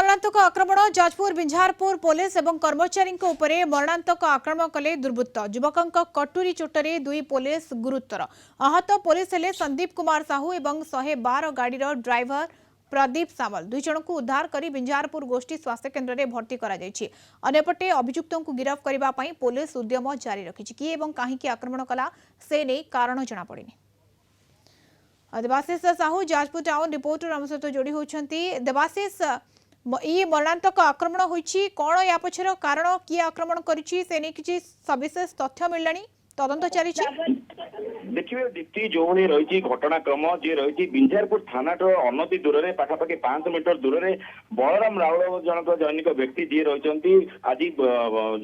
मरणांतक आक्रमण जाजपुर बिंझारपुर पुलिस और कर्मचारी मरणांतक आक्रमण कले दुर्वृत्त युवकों कटुरी चोटरे दुई पुलिस गुरुतर आहत पुलिस हेले संदीप कुमार साहू और 112 गाड़ीर ड्राइवर प्रदीप सामल दुई जन को उद्धार कर बिंझारपुर गोष्ठी स्वास्थ्य केन्द्र में भर्ती करपटे अभियुक्तों को गिरफ्त करने पुलिस उद्यम जारी रखी किए कहीं आक्रमण कला से नहीं कारण जनापड़ी। देवाशीष साहू जाजपुर टाउन रिपोर्टर आम सहित जोड़ी होती। देवाशीष ये मरणांतक आक्रमण होती कौन या पछर कारण किए आक्रमण करिछि से नहीं किछि सविशेष तथ्य मिललानी तदंत चली देखिए दीप्ति जो रही घटनाक्रम जी रही बिंझारपुर थाना अनति दूर में पाखापाखि 500 मीटर दूर में बलराम राउल जनक दैनिक व्यक्ति जी रही आज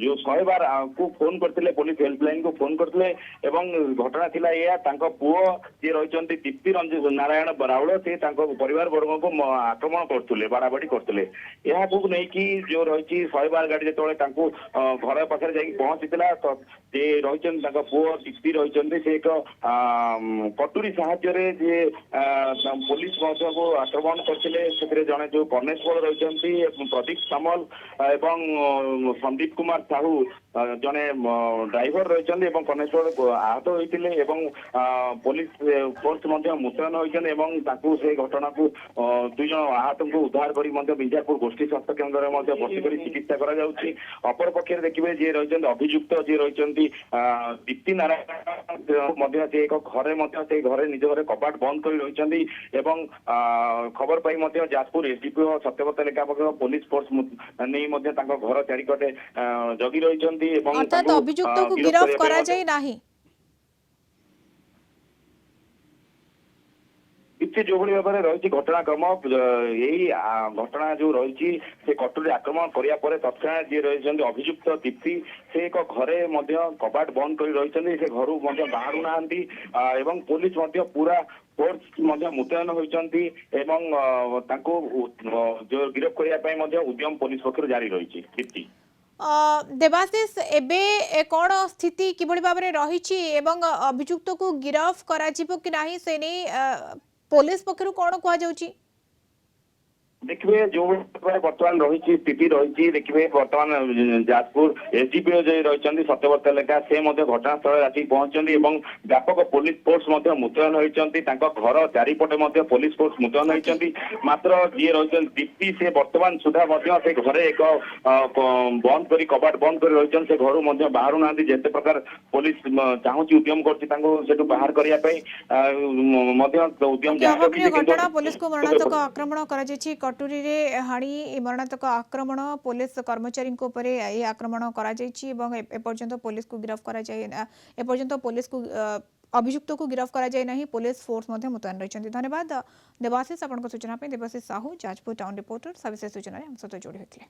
जो 100 बार को फोन करते पुलिस हेल्पलाइन को फोन करते घटना थिला या पुओ जी रही दीप्ति रंजन नारायण राउल से परिवार वर्ग को आक्रमण करते बाड़ाबाड़ी करते नहीं जो रही 100 बार गाड़ी जो घर पाखे जा पहुंची रही पुओ दीप्ति रही से एक कटुरी साहाय्य पुलिस को आक्रमण करते जड़े जो कनेस्टेबल रही प्रदीप सामल एवं संदीप कुमार साहू जड़े ड्राइवर रही कनेस्टेबल आहत होते पुलिस फोर्स मुतयन होती से घटना को दुई जन आहत को उद्धार कर बिंझारपुर गोष्ठी स्वास्थ्य केन्द्र में भर्ती कर चिकित्सा कर पक्ष देखिए जी रही अभियुक्त जी रही दीप्ति नारायण एक घरे घरे निज घरे कबाट बंद कर रही खबर पाई जाजपुर एसडीपी सत्यव्रत लेखा पुलिस फोर्स नहीं घर चारिकटे जगी रही अभियुक्त को गिरफ्त करा जाए नाही जो भाव में रही घटनाक्रम यही घटना जो रही से कटुरी आक्रमण करने तत्काल जी रही अभियुक्त दीप्ति से एक घरे कबाट बंद कर रही से घर बाहर ना पुलिस पूरा फोर्स मुतयन होती जो गिरफ्त करने उद्यम पुलिस पक्ष जारी रही दीप्ति। देवाशीष एबे कौन स्थिति किभली भाव में रही अभियुक्त को गिरफ्त करा कि नहीं से नहीं पुलिस पक्षरु कौन कह देखिए जो बर्तमान रही स्थिति रही देखिए बर्तमान जाजपुर एसडीपी रही सत्यव्रत लेखा से घटनास्थल आसी पहुंचती व्यापक पुलिस फोर्स मुतयन होती घर चारिपटे पुलिस फोर्स मुतयन होती मात्र जी रही दीप्ति से बर्तमान सुधा से घरे एक बंद कर कबाट बंद कर रही से घर बाहर ना जिते प्रकार पुलिस चाहूँगी उद्यम कर बाहर करने उद्यम घटना पुलिस को मरणांतक आक्रमण कर कटुरी रे हाणी मरणांतक आक्रमण पुलिस कर्मचारी आक्रमण कर पुलिस को गिरफ्त कर पुलिस को अभियुक्त को गिरफ्त करा जाए नहीं पुलिस फोर्स मुतयन रही। धन्यवाद देवाशीष आपन सूचना देवाशीष साहू जाजपुर टाउन रिपोर्टर सविशेष सूचना जोड़ी होते।